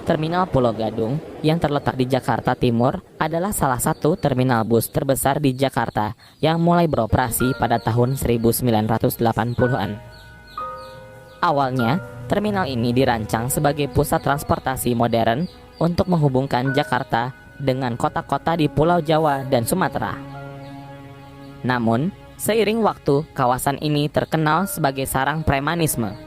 Terminal Pulau Gadung yang terletak di Jakarta Timur adalah salah satu terminal bus terbesar di Jakarta yang mulai beroperasi pada tahun 1980-an. Awalnya, terminal ini dirancang sebagai pusat transportasi modern untuk menghubungkan Jakarta dengan kota-kota di Pulau Jawa dan Sumatera. Namun, seiring waktu, kawasan ini terkenal sebagai sarang premanisme.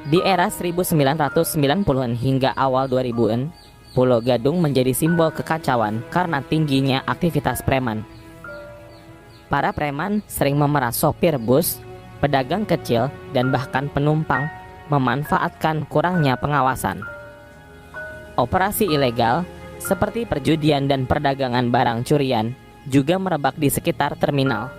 Di era 1990-an hingga awal 2000-an, Pulau Gadung menjadi simbol kekacauan karena tingginya aktivitas preman. Para preman sering memeras sopir bus, pedagang kecil, dan bahkan penumpang, memanfaatkan kurangnya pengawasan. Operasi ilegal seperti perjudian dan perdagangan barang curian juga merebak di sekitar terminal.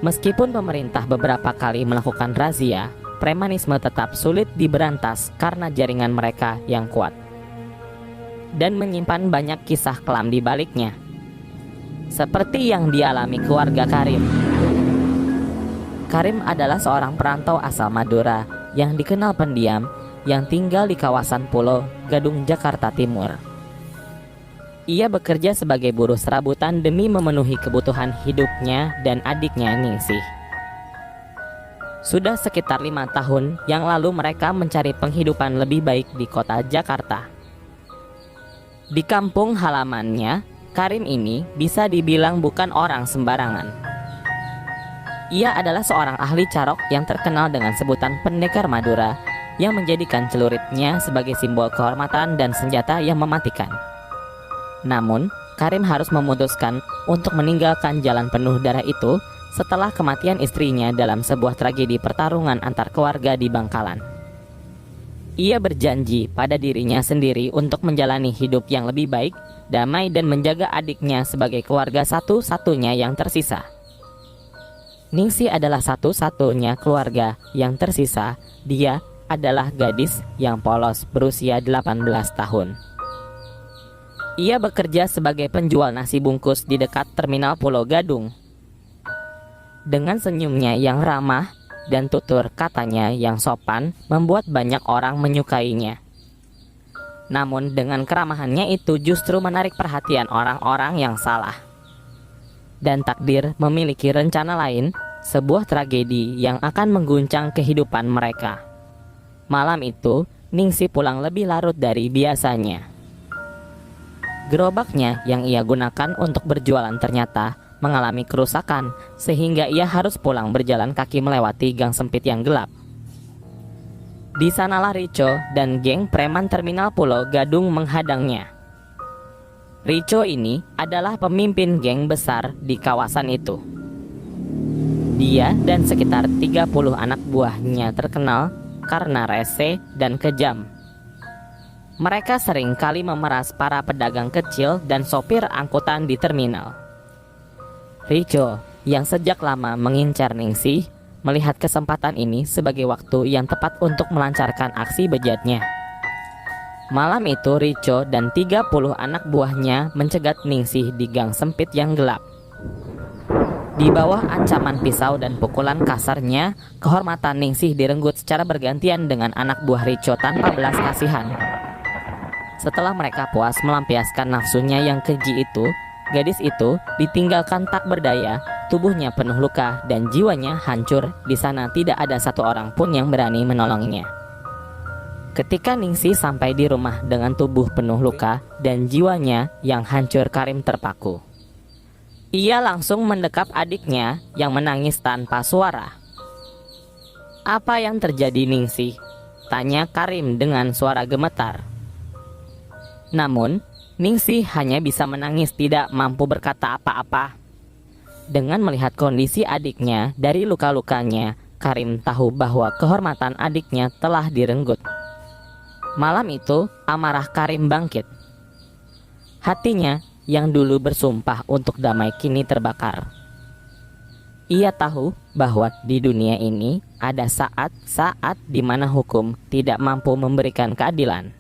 Meskipun pemerintah beberapa kali melakukan razia, premanisme tetap sulit diberantas karena jaringan mereka yang kuat dan menyimpan banyak kisah kelam di baliknya, seperti yang dialami keluarga Karim. Karim adalah seorang perantau asal Madura yang dikenal pendiam yang tinggal di kawasan Pulau Gadung, Jakarta Timur. Ia bekerja sebagai buruh serabutan demi memenuhi kebutuhan hidupnya dan adiknya Ningsih. Sudah sekitar 5 tahun yang lalu mereka mencari penghidupan lebih baik di kota Jakarta. Di kampung halamannya, Karim ini bisa dibilang bukan orang sembarangan. Ia adalah seorang ahli carok yang terkenal dengan sebutan pendekar Madura yang menjadikan celuritnya sebagai simbol kehormatan dan senjata yang mematikan. Namun, Karim harus memutuskan untuk meninggalkan jalan penuh darah itu setelah kematian istrinya dalam sebuah tragedi pertarungan antar keluarga di Bangkalan. Ia berjanji pada dirinya sendiri untuk menjalani hidup yang lebih baik, damai, dan menjaga adiknya sebagai keluarga satu-satunya yang tersisa. Ningsih adalah satu-satunya keluarga yang tersisa. Dia adalah gadis yang polos berusia 18 tahun. Ia bekerja sebagai penjual nasi bungkus di dekat terminal Pulau Gadung. Dengan senyumnya yang ramah dan tutur katanya yang sopan membuat banyak orang menyukainya. Namun dengan keramahannya itu justru menarik perhatian orang-orang yang salah. Dan takdir memiliki rencana lain, sebuah tragedi yang akan mengguncang kehidupan mereka. Malam itu, Ningsih pulang lebih larut dari biasanya. Gerobaknya yang ia gunakan untuk berjualan ternyata mengalami kerusakan, sehingga ia harus pulang berjalan kaki melewati gang sempit yang gelap. Di sanalah Rico dan geng preman terminal Pulau Gadung menghadangnya. Rico ini adalah pemimpin geng besar di kawasan itu. Dia dan sekitar 30 anak buahnya terkenal karena rese dan kejam. Mereka sering kali memeras para pedagang kecil dan sopir angkutan di terminal. Rico, yang sejak lama mengincar Ningsih, melihat kesempatan ini sebagai waktu yang tepat untuk melancarkan aksi bejatnya. Malam itu Rico dan 30 anak buahnya mencegat Ningsih di gang sempit yang gelap. Di bawah ancaman pisau dan pukulan kasarnya, kehormatan Ningsih direnggut secara bergantian dengan anak buah Rico tanpa belas kasihan. Setelah mereka puas melampiaskan nafsunya yang keji itu, gadis itu ditinggalkan tak berdaya, tubuhnya penuh luka dan jiwanya hancur. Di sana tidak ada satu orang pun yang berani menolongnya. Ketika Ningsih sampai di rumah dengan tubuh penuh luka dan jiwanya yang hancur, Karim terpaku. Ia langsung mendekap adiknya yang menangis tanpa suara. "Apa yang terjadi, Ningsih?" tanya Karim dengan suara gemetar. Namun, Ningsih hanya bisa menangis, tidak mampu berkata apa-apa. Dengan melihat kondisi adiknya dari luka-lukanya, Karim tahu bahwa kehormatan adiknya telah direnggut. Malam itu, amarah Karim bangkit. Hatinya yang dulu bersumpah untuk damai kini terbakar. Ia tahu bahwa di dunia ini ada saat-saat di mana hukum tidak mampu memberikan keadilan.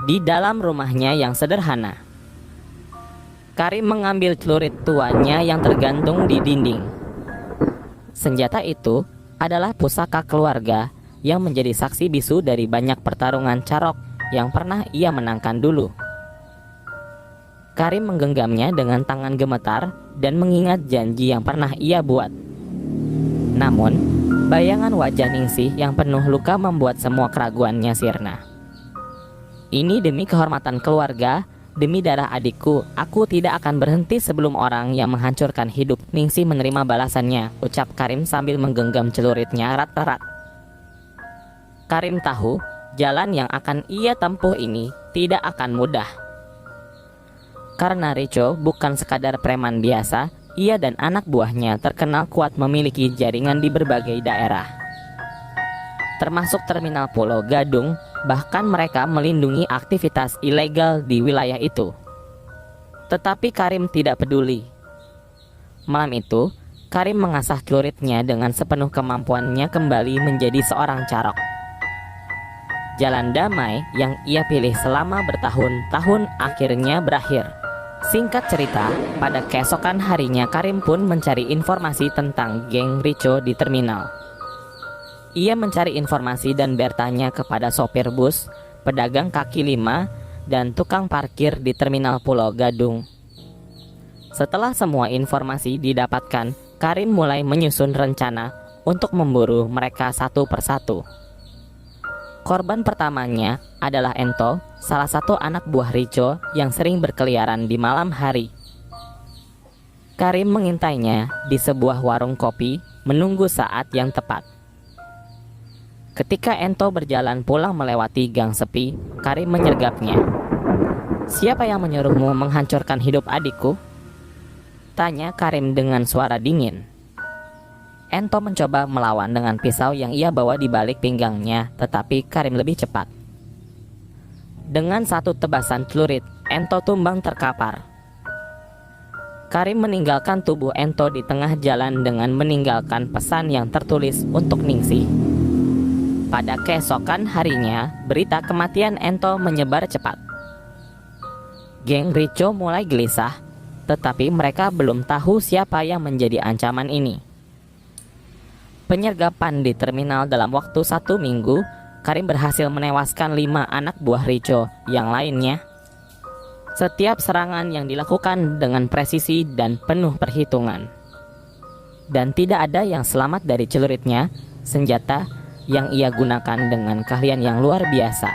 Di dalam rumahnya yang sederhana, Karim mengambil celurit tuanya yang tergantung di dinding. Senjata itu adalah pusaka keluarga yang menjadi saksi bisu dari banyak pertarungan carok yang pernah ia menangkan dulu. Karim menggenggamnya dengan tangan gemetar dan mengingat janji yang pernah ia buat. Namun, bayangan wajah Ningsih yang penuh luka membuat semua keraguannya sirna. Ini demi kehormatan keluarga, demi darah adikku, aku tidak akan berhenti sebelum orang yang menghancurkan hidup Ningsih menerima balasannya, ucap Karim sambil menggenggam celuritnya erat-erat. Karim tahu, jalan yang akan ia tempuh ini tidak akan mudah. Karena Rico bukan sekadar preman biasa, ia dan anak buahnya terkenal kuat memiliki jaringan di berbagai daerah, termasuk terminal Pulau Gadung. Bahkan mereka melindungi aktivitas ilegal di wilayah itu. Tetapi Karim tidak peduli. Malam itu, Karim mengasah celuritnya dengan sepenuh kemampuannya kembali menjadi seorang carok. Jalan damai yang ia pilih selama bertahun-tahun akhirnya berakhir. Singkat cerita, pada keesokan harinya Karim pun mencari informasi tentang geng Rico di terminal. Ia mencari informasi dan bertanya kepada sopir bus, pedagang kaki lima, dan tukang parkir di terminal Pulau Gadung. Setelah semua informasi didapatkan, Karim mulai menyusun rencana untuk memburu mereka satu persatu. Korban pertamanya adalah Ento, salah satu anak buah Rico yang sering berkeliaran di malam hari. Karim mengintainya di sebuah warung kopi, menunggu saat yang tepat. Ketika Ento berjalan pulang melewati gang sepi, Karim menyergapnya. "Siapa yang menyuruhmu menghancurkan hidup adikku?" tanya Karim dengan suara dingin. Ento mencoba melawan dengan pisau yang ia bawa di balik pinggangnya, tetapi Karim lebih cepat. Dengan satu tebasan celurit, Ento tumbang terkapar. Karim meninggalkan tubuh Ento di tengah jalan dengan meninggalkan pesan yang tertulis untuk Ningsih. Pada keesokan harinya, berita kematian Ento menyebar cepat. Geng Rico mulai gelisah, tetapi mereka belum tahu siapa yang menjadi ancaman ini. Penyergapan di terminal dalam waktu 1 minggu, Karim berhasil menewaskan 5 anak buah Rico yang lainnya. Setiap serangan yang dilakukan dengan presisi dan penuh perhitungan. Dan tidak ada yang selamat dari celuritnya, senjata yang ia gunakan dengan keahlian yang luar biasa.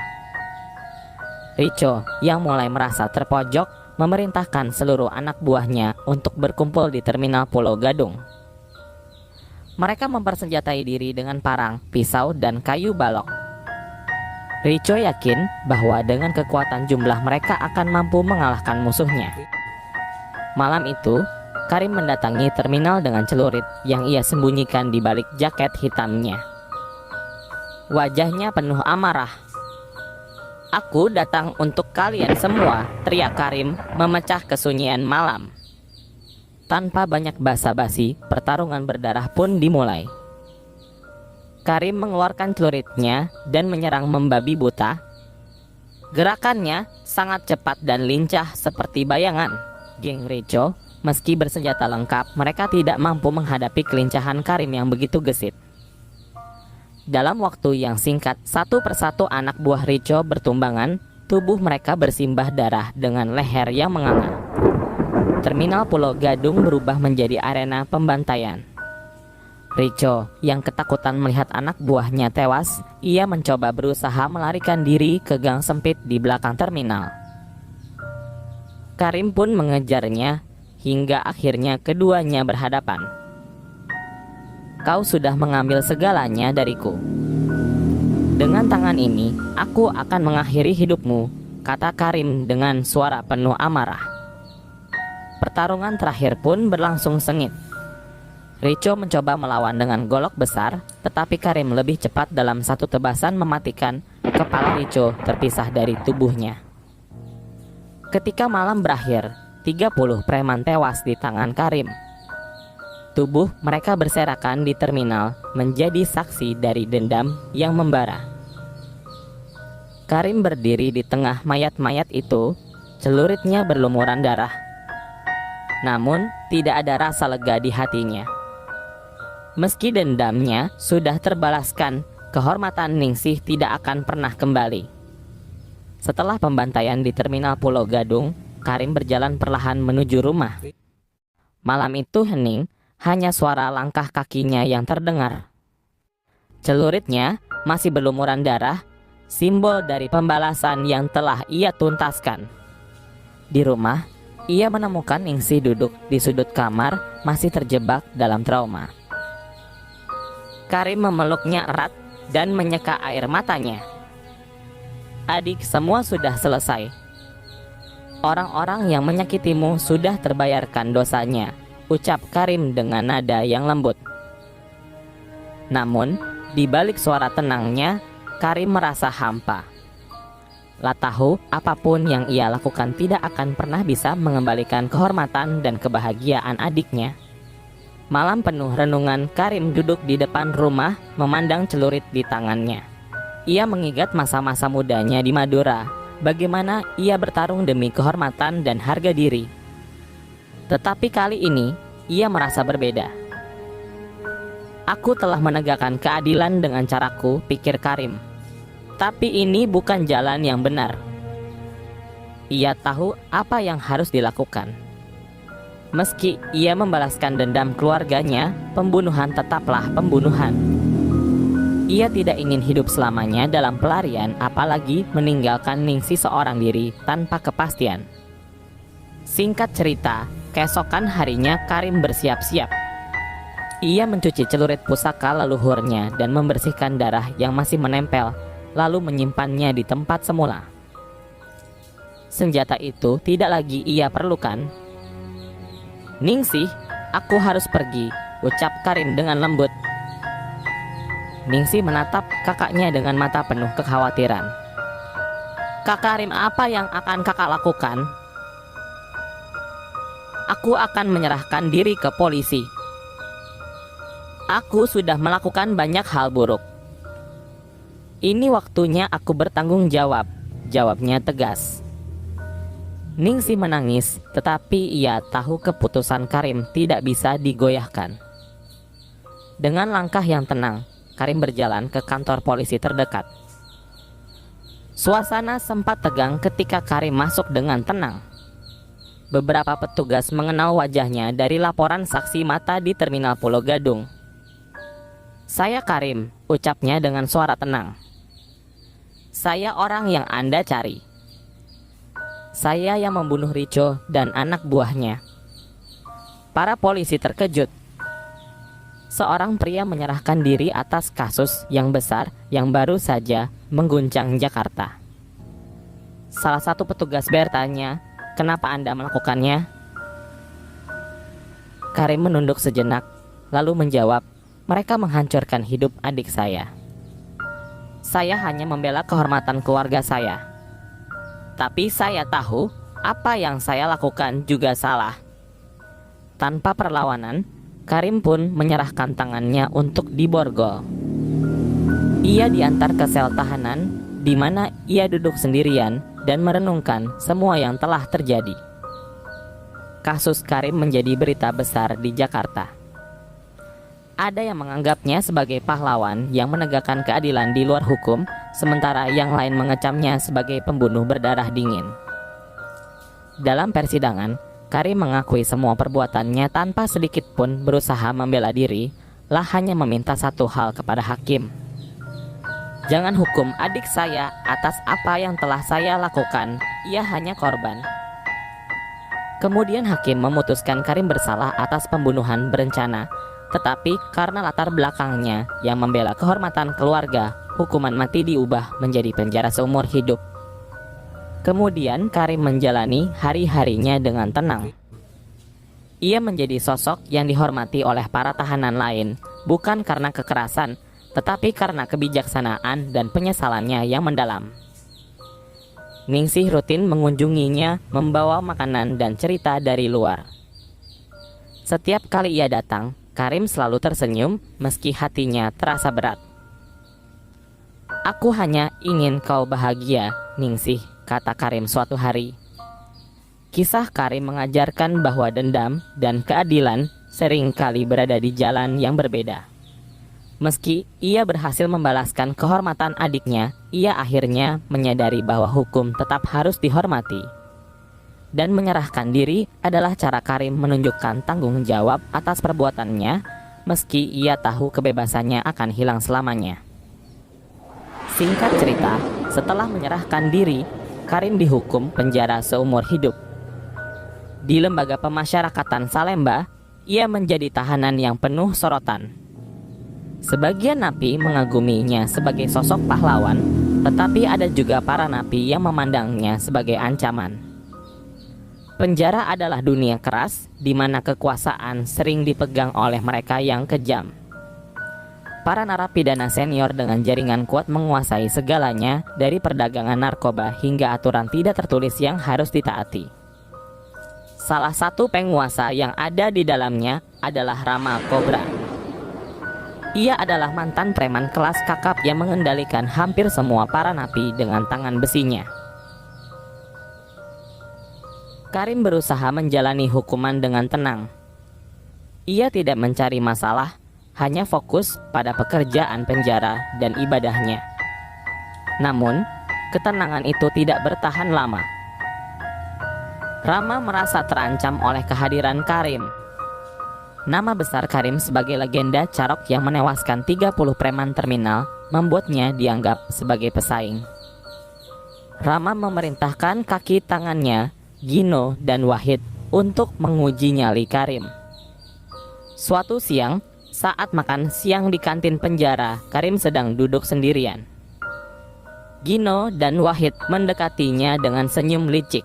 Rico yang mulai merasa terpojok memerintahkan seluruh anak buahnya untuk berkumpul di terminal Pulau Gadung. Mereka mempersenjatai diri dengan parang, pisau, dan kayu balok. Rico yakin bahwa dengan kekuatan jumlah mereka akan mampu mengalahkan musuhnya. Malam itu, Karim mendatangi terminal dengan celurit yang ia sembunyikan di balik jaket hitamnya. Wajahnya penuh amarah. "Aku datang untuk kalian semua," teriak Karim, memecah kesunyian malam. Tanpa banyak basa-basi, pertarungan berdarah pun dimulai. Karim mengeluarkan celuritnya dan menyerang membabi buta. Gerakannya sangat cepat dan lincah seperti bayangan. Geng Rico, meski bersenjata lengkap, mereka tidak mampu menghadapi kelincahan Karim yang begitu gesit. Dalam waktu yang singkat, satu persatu anak buah Rico bertumbangan, tubuh mereka bersimbah darah dengan leher yang menganga. Terminal Pulau Gadung berubah menjadi arena pembantaian. Rico yang ketakutan melihat anak buahnya tewas, ia mencoba berusaha melarikan diri ke gang sempit di belakang terminal. Karim pun mengejarnya hingga akhirnya keduanya berhadapan. "Kau sudah mengambil segalanya dariku. Dengan tangan ini, aku akan mengakhiri hidupmu," kata Karim dengan suara penuh amarah. Pertarungan terakhir pun berlangsung sengit. Rico mencoba melawan dengan golok besar, tetapi Karim lebih cepat dalam satu tebasan mematikan kepala Rico terpisah dari tubuhnya. Ketika malam berakhir, 30 preman tewas di tangan Karim. Tubuh mereka berserakan di terminal menjadi saksi dari dendam yang membara. Karim berdiri di tengah mayat-mayat itu, celuritnya berlumuran darah. Namun tidak ada rasa lega di hatinya. Meski dendamnya sudah terbalaskan, kehormatan Ningsih tidak akan pernah kembali. Setelah pembantaian di terminal Pulau Gadung, Karim berjalan perlahan menuju rumah. Malam itu hening, hanya suara langkah kakinya yang terdengar. Celuritnya masih berlumuran darah, simbol dari pembalasan yang telah ia tuntaskan. Di rumah, ia menemukan Ningsih duduk di sudut kamar, masih terjebak dalam trauma. Karim memeluknya erat dan menyeka air matanya. Adik, semua sudah selesai. Orang-orang yang menyakitimu sudah terbayarkan dosanya, ucap Karim dengan nada yang lembut. Namun, di balik suara tenangnya, Karim merasa hampa. Lah tahu, apapun yang ia lakukan tidak akan pernah bisa mengembalikan kehormatan dan kebahagiaan adiknya. Malam penuh renungan, Karim duduk di depan rumah, memandang celurit di tangannya. Ia mengingat masa-masa mudanya di Madura, bagaimana ia bertarung demi kehormatan dan harga diri. Tetapi kali ini, ia merasa berbeda. Aku telah menegakkan keadilan dengan caraku, pikir Karim. Tapi ini bukan jalan yang benar. Ia tahu apa yang harus dilakukan. Meski ia membalaskan dendam keluarganya, pembunuhan tetaplah pembunuhan. Ia tidak ingin hidup selamanya dalam pelarian, apalagi meninggalkan Ningsih seorang diri tanpa kepastian. Singkat cerita, keesokan harinya Karim bersiap-siap. Ia mencuci celurit pusaka leluhurnya dan membersihkan darah yang masih menempel, lalu menyimpannya di tempat semula. Senjata itu tidak lagi ia perlukan. Ningsih, aku harus pergi, ucap Karim dengan lembut. Ningsih menatap kakaknya dengan mata penuh kekhawatiran. Kak Karim, apa yang akan kakak lakukan? Aku akan menyerahkan diri ke polisi. Aku sudah melakukan banyak hal buruk. Ini waktunya aku bertanggung jawab, jawabnya tegas. Ningsih menangis, tetapi ia tahu keputusan Karim tidak bisa digoyahkan. Dengan langkah yang tenang, Karim berjalan ke kantor polisi terdekat. Suasana sempat tegang ketika Karim masuk dengan tenang. Beberapa petugas mengenal wajahnya dari laporan saksi mata di terminal Pulau Gadung. Saya Karim, ucapnya dengan suara tenang. Saya orang yang Anda cari. Saya yang membunuh Rico dan anak buahnya. Para polisi terkejut. Seorang pria menyerahkan diri atas kasus yang besar yang baru saja mengguncang Jakarta. Salah satu petugas bertanya, "Kenapa Anda melakukannya?" Karim menunduk sejenak, lalu menjawab, "Mereka menghancurkan hidup adik saya. Saya hanya membela kehormatan keluarga saya. Tapi saya tahu apa yang saya lakukan juga salah." Tanpa perlawanan, Karim pun menyerahkan tangannya untuk diborgol. Ia diantar ke sel tahanan, di mana ia duduk sendirian dan merenungkan semua yang telah terjadi. Kasus Karim menjadi berita besar di Jakarta. Ada yang menganggapnya sebagai pahlawan yang menegakkan keadilan di luar hukum, sementara yang lain mengecamnya sebagai pembunuh berdarah dingin. Dalam persidangan, Karim mengakui semua perbuatannya tanpa sedikit pun berusaha membela diri, lah hanya meminta satu hal kepada hakim. Jangan hukum adik saya atas apa yang telah saya lakukan, ia hanya korban. Kemudian hakim memutuskan Karim bersalah atas pembunuhan berencana, tetapi karena latar belakangnya yang membela kehormatan keluarga, hukuman mati diubah menjadi penjara seumur hidup. Kemudian Karim menjalani hari-harinya dengan tenang. Ia menjadi sosok yang dihormati oleh para tahanan lain, bukan karena kekerasan, tetapi karena kebijaksanaan dan penyesalannya yang mendalam. Ningsih rutin mengunjunginya, membawa makanan dan cerita dari luar. Setiap kali ia datang, Karim selalu tersenyum meski hatinya terasa berat. "Aku hanya ingin kau bahagia, Ningsih," kata Karim suatu hari. Kisah Karim mengajarkan bahwa dendam dan keadilan sering kali berada di jalan yang berbeda. Meski ia berhasil membalaskan kehormatan adiknya, ia akhirnya menyadari bahwa hukum tetap harus dihormati. Dan menyerahkan diri adalah cara Karim menunjukkan tanggung jawab atas perbuatannya, meski ia tahu kebebasannya akan hilang selamanya. Singkat cerita, setelah menyerahkan diri, Karim dihukum penjara seumur hidup. Di lembaga pemasyarakatan Salemba, ia menjadi tahanan yang penuh sorotan. Sebagian napi mengaguminya sebagai sosok pahlawan, tetapi ada juga para napi yang memandangnya sebagai ancaman. Penjara adalah dunia keras, di mana kekuasaan sering dipegang oleh mereka yang kejam. Para narapidana senior dengan jaringan kuat menguasai segalanya, dari perdagangan narkoba hingga aturan tidak tertulis yang harus ditaati. Salah satu penguasa yang ada di dalamnya adalah Rama Cobra. Ia adalah mantan preman kelas kakap yang mengendalikan hampir semua para napi dengan tangan besinya. Karim berusaha menjalani hukuman dengan tenang. Ia tidak mencari masalah, hanya fokus pada pekerjaan penjara dan ibadahnya. Namun, ketenangan itu tidak bertahan lama. Rama merasa terancam oleh kehadiran Karim. Nama besar Karim sebagai legenda carok yang menewaskan 30 preman terminal membuatnya dianggap sebagai pesaing. Rama memerintahkan kaki tangannya, Gino dan Wahid, untuk menguji nyali Karim. Suatu siang, saat makan siang di kantin penjara, Karim sedang duduk sendirian. Gino dan Wahid mendekatinya dengan senyum licik.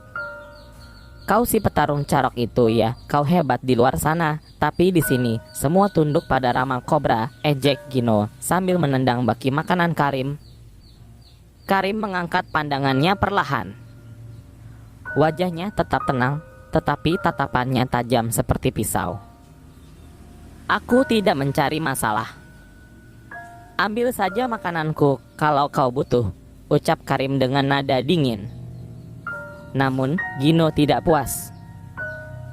"Kau si petarung carok itu ya, kau hebat di luar sana, tapi di sini semua tunduk pada Rama Cobra," ejek Gino sambil menendang baki makanan Karim. Karim mengangkat pandangannya perlahan. Wajahnya tetap tenang, tetapi tatapannya tajam seperti pisau. "Aku tidak mencari masalah. Ambil saja makananku kalau kau butuh," ucap Karim dengan nada dingin. Namun, Gino tidak puas.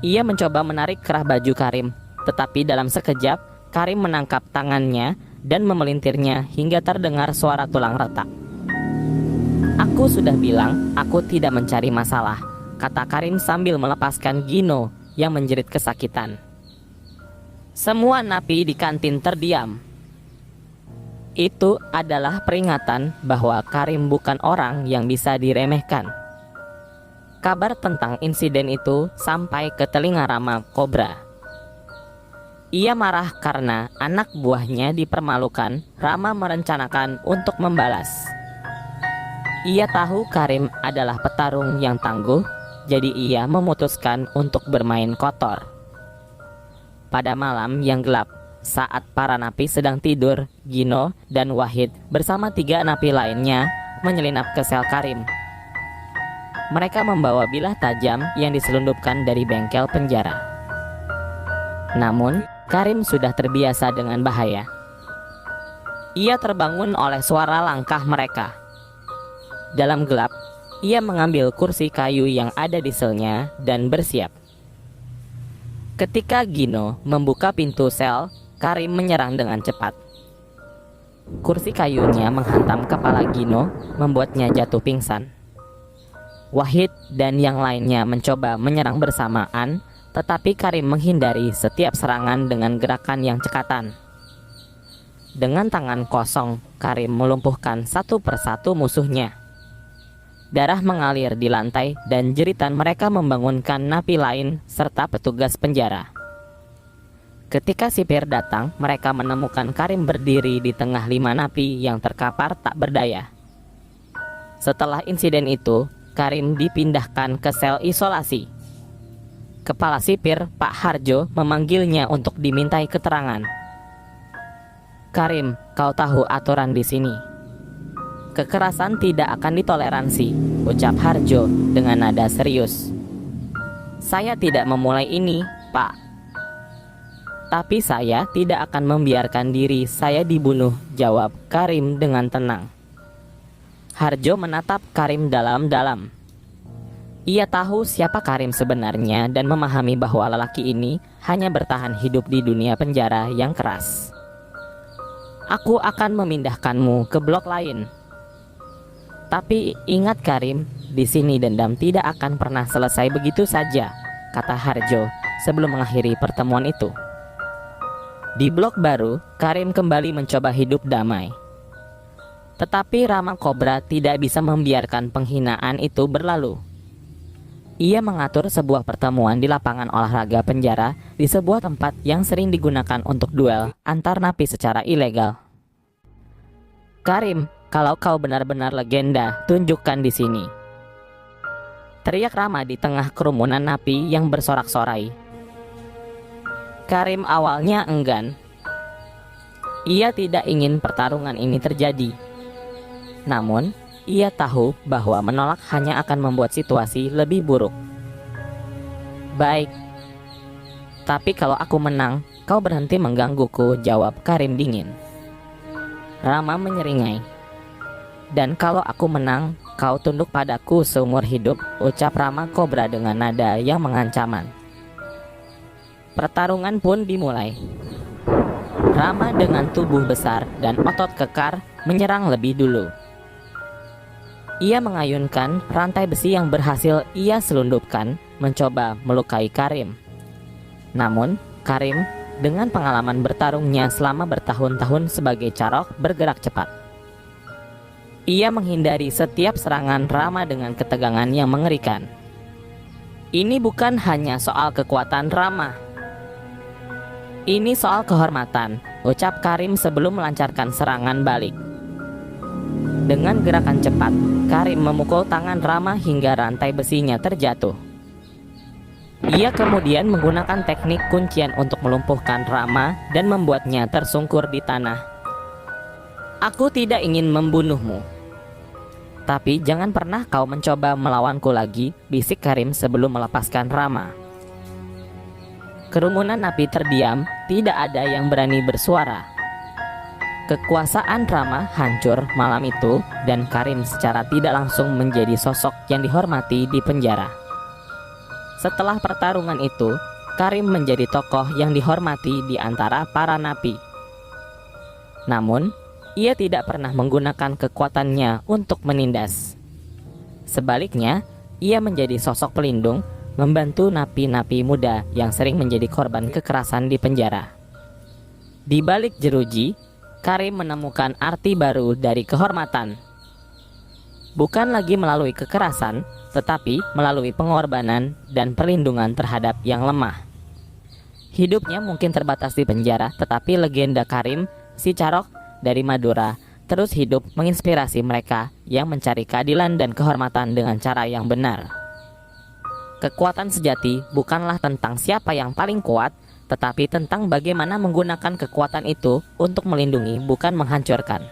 Ia mencoba menarik kerah baju Karim, tetapi dalam sekejap, Karim menangkap tangannya dan memelintirnya hingga terdengar suara tulang retak. "Aku sudah bilang, aku tidak mencari masalah," kata Karim sambil melepaskan Gino yang menjerit kesakitan. Semua napi di kantin terdiam. Itu adalah peringatan bahwa Karim bukan orang yang bisa diremehkan. Kabar tentang insiden itu sampai ke telinga Rama Cobra. Ia marah karena anak buahnya dipermalukan. Rama merencanakan untuk membalas. Ia tahu Karim adalah petarung yang tangguh, jadi ia memutuskan untuk bermain kotor. Pada malam yang gelap, saat para napi sedang tidur, Gino dan Wahid bersama 3 napi lainnya menyelinap ke sel Karim. Mereka membawa bilah tajam yang diselundupkan dari bengkel penjara. Namun, Karim sudah terbiasa dengan bahaya. Ia terbangun oleh suara langkah mereka. Dalam gelap, ia mengambil kursi kayu yang ada di selnya dan bersiap. Ketika Gino membuka pintu sel, Karim menyerang dengan cepat. Kursi kayunya menghantam kepala Gino, membuatnya jatuh pingsan. Wahid dan yang lainnya mencoba menyerang bersamaan, tetapi Karim menghindari setiap serangan dengan gerakan yang cekatan. Dengan tangan kosong, Karim melumpuhkan satu persatu musuhnya. Darah mengalir di lantai dan jeritan mereka membangunkan napi lain serta petugas penjara. Ketika sipir datang, mereka menemukan Karim berdiri di tengah 5 napi yang terkapar tak berdaya. Setelah insiden itu, Karim dipindahkan ke sel isolasi. Kepala sipir, Pak Harjo, memanggilnya untuk dimintai keterangan. "Karim, kau tahu aturan di sini. Kekerasan tidak akan ditoleransi," ucap Harjo dengan nada serius. "Saya tidak memulai ini, Pak. Tapi saya tidak akan membiarkan diri saya dibunuh," jawab Karim dengan tenang. Harjo menatap Karim dalam-dalam. Ia tahu siapa Karim sebenarnya dan memahami bahwa lelaki ini hanya bertahan hidup di dunia penjara yang keras. aku akan memindahkanmu ke blok lain. Tapi ingat Karim, di sini dendam tidak akan pernah selesai begitu saja, kata Harjo sebelum mengakhiri pertemuan itu. Di blok baru, Karim kembali mencoba hidup damai. Tetapi Rama Kobra tidak bisa membiarkan penghinaan itu berlalu. Ia mengatur sebuah pertemuan di lapangan olahraga penjara di sebuah tempat yang sering digunakan untuk duel antar napi secara ilegal. Karim, kalau kau benar-benar legenda, tunjukkan di sini, teriak Rama di tengah kerumunan napi yang bersorak-sorai. Karim awalnya enggan. Ia tidak ingin pertarungan ini terjadi. Namun, ia tahu bahwa menolak hanya akan membuat situasi lebih buruk. Baik, tapi kalau aku menang, kau berhenti menggangguku, jawab Karim dingin. Rama menyeringai. Dan kalau aku menang, kau tunduk padaku seumur hidup, ucap Rama Kobra dengan nada yang mengancaman. Pertarungan pun dimulai. Rama dengan tubuh besar dan otot kekar menyerang lebih dulu. Ia mengayunkan rantai besi yang berhasil ia selundupkan, mencoba melukai Karim. Namun, Karim dengan pengalaman bertarungnya selama bertahun-tahun sebagai carok bergerak cepat. Ia menghindari setiap serangan Rama dengan ketegangan yang mengerikan. Ini bukan hanya soal kekuatan Rama. Ini soal kehormatan, ucap Karim sebelum melancarkan serangan balik. Dengan gerakan cepat, Karim memukul tangan Rama hingga rantai besinya terjatuh. Ia kemudian menggunakan teknik kuncian untuk melumpuhkan Rama dan membuatnya tersungkur di tanah. Aku tidak ingin membunuhmu, tapi jangan pernah kau mencoba melawanku lagi, bisik Karim sebelum melepaskan Rama. Kerumunan napi terdiam, tidak ada yang berani bersuara. Kekuasaan Rama hancur malam itu dan Karim secara tidak langsung menjadi sosok yang dihormati di penjara. Setelah pertarungan itu, Karim menjadi tokoh yang dihormati di antara para napi. Namun, ia tidak pernah menggunakan kekuatannya untuk menindas. Sebaliknya, ia menjadi sosok pelindung, membantu napi-napi muda yang sering menjadi korban kekerasan di penjara. Di balik jeruji, Karim menemukan arti baru dari kehormatan. Bukan lagi melalui kekerasan, tetapi melalui pengorbanan dan perlindungan terhadap yang lemah. Hidupnya mungkin terbatas di penjara, tetapi legenda Karim, si carok dari Madura, terus hidup menginspirasi mereka yang mencari keadilan dan kehormatan dengan cara yang benar. Kekuatan sejati bukanlah tentang siapa yang paling kuat, tetapi tentang bagaimana menggunakan kekuatan itu untuk melindungi, bukan menghancurkan.